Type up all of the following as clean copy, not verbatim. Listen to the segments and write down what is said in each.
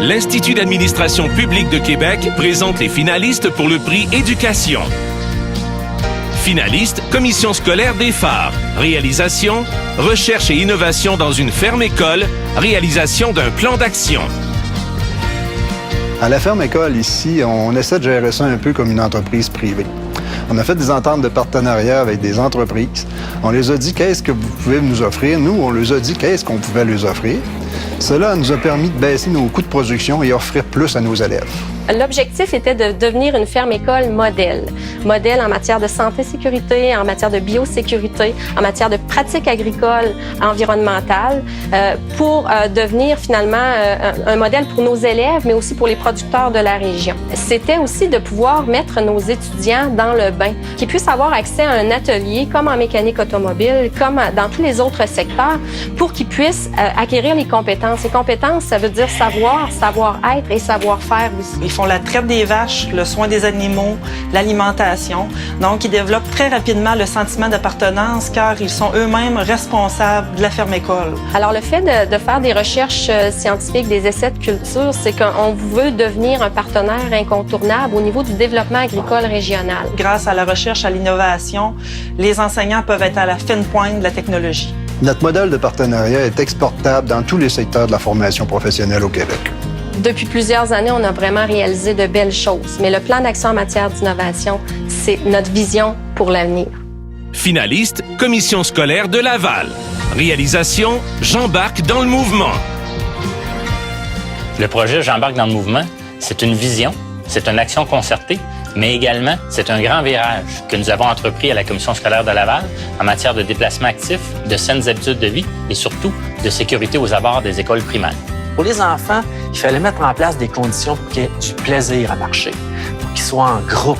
l'Institut d'administration publique de Québec présente les finalistes pour le prix Éducation. Finalistes, commission scolaire des phares. Réalisation, recherche et innovation dans une ferme-école. Réalisation d'un plan d'action. À la ferme-école, ici, on essaie de gérer ça un peu comme une entreprise privée. On a fait des ententes de partenariat avec des entreprises. On les a dit qu'est-ce que vous pouvez nous offrir. Nous, on les a dit qu'est-ce qu'on pouvait leur offrir. Cela nous a permis de baisser nos coûts de production et offrir plus à nos élèves. L'objectif était de devenir une ferme-école modèle. Modèle en matière de santé-sécurité, en matière de biosécurité, en matière de pratiques agricoles, environnementales, pour devenir finalement un modèle pour nos élèves, mais aussi pour les producteurs de la région. C'était aussi de pouvoir mettre nos étudiants dans le bain, qu'ils puissent avoir accès à un atelier, comme en mécanique automobile, comme dans tous les autres secteurs, pour qu'ils puissent acquérir les compétences. Les compétences, ça veut dire savoir, savoir-être et savoir-faire aussi. Ils font la traite des vaches, le soin des animaux, l'alimentation. Donc, ils développent très rapidement le sentiment d'appartenance car ils sont eux-mêmes responsables de la ferme-école. Alors, le fait de faire des recherches scientifiques, des essais de culture, c'est qu'on veut devenir un partenaire incontournable au niveau du développement agricole régional. Grâce à la recherche, à l'innovation, les enseignants peuvent être à la fine pointe de la technologie. Notre modèle de partenariat est exportable dans tous les secteurs de la formation professionnelle au Québec. Depuis plusieurs années, on a vraiment réalisé de belles choses, mais le plan d'action en matière d'innovation, c'est notre vision pour l'avenir. Finaliste, commission scolaire de Laval. Réalisation, j'embarque dans le mouvement. Le projet J'embarque dans le mouvement, c'est une vision, c'est une action concertée, mais également, c'est un grand virage que nous avons entrepris à la commission scolaire de Laval en matière de déplacement actif, de saines habitudes de vie et surtout de sécurité aux abords des écoles primaires. Pour les enfants, il fallait mettre en place des conditions pour qu'ils aient du plaisir à marcher, pour qu'ils soient en groupe,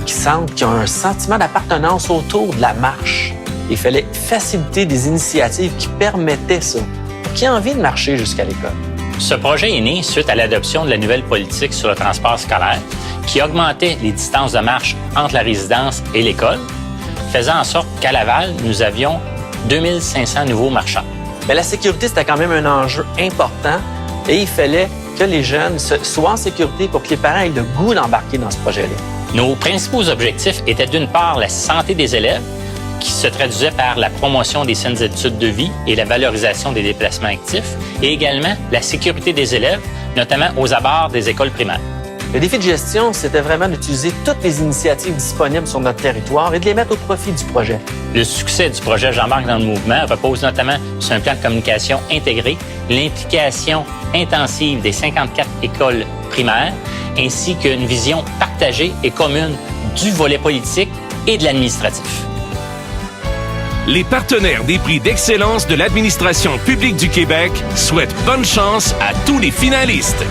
qu'ils sentent qu'ils ont un sentiment d'appartenance autour de la marche. Il fallait faciliter des initiatives qui permettaient ça, pour qu'ils aient envie de marcher jusqu'à l'école. Ce projet est né suite à l'adoption de la nouvelle politique sur le transport scolaire qui augmentait les distances de marche entre la résidence et l'école, faisant en sorte qu'à Laval, nous avions 2500 nouveaux marchants. Mais la sécurité, c'était quand même un enjeu important et il fallait que les jeunes soient en sécurité pour que les parents aient le goût d'embarquer dans ce projet-là. Nos principaux objectifs étaient d'une part la santé des élèves, qui se traduisait par la promotion des saines habitudes de vie et la valorisation des déplacements actifs, et également la sécurité des élèves, notamment aux abords des écoles primaires. Le défi de gestion, c'était vraiment d'utiliser toutes les initiatives disponibles sur notre territoire et de les mettre au profit du projet. Le succès du projet J'embarque dans le mouvement repose notamment sur un plan de communication intégré, l'implication intensive des 54 écoles primaires, ainsi qu'une vision partagée et commune du volet politique et de l'administratif. Les partenaires des prix d'excellence de l'administration publique du Québec souhaitent bonne chance à tous les finalistes.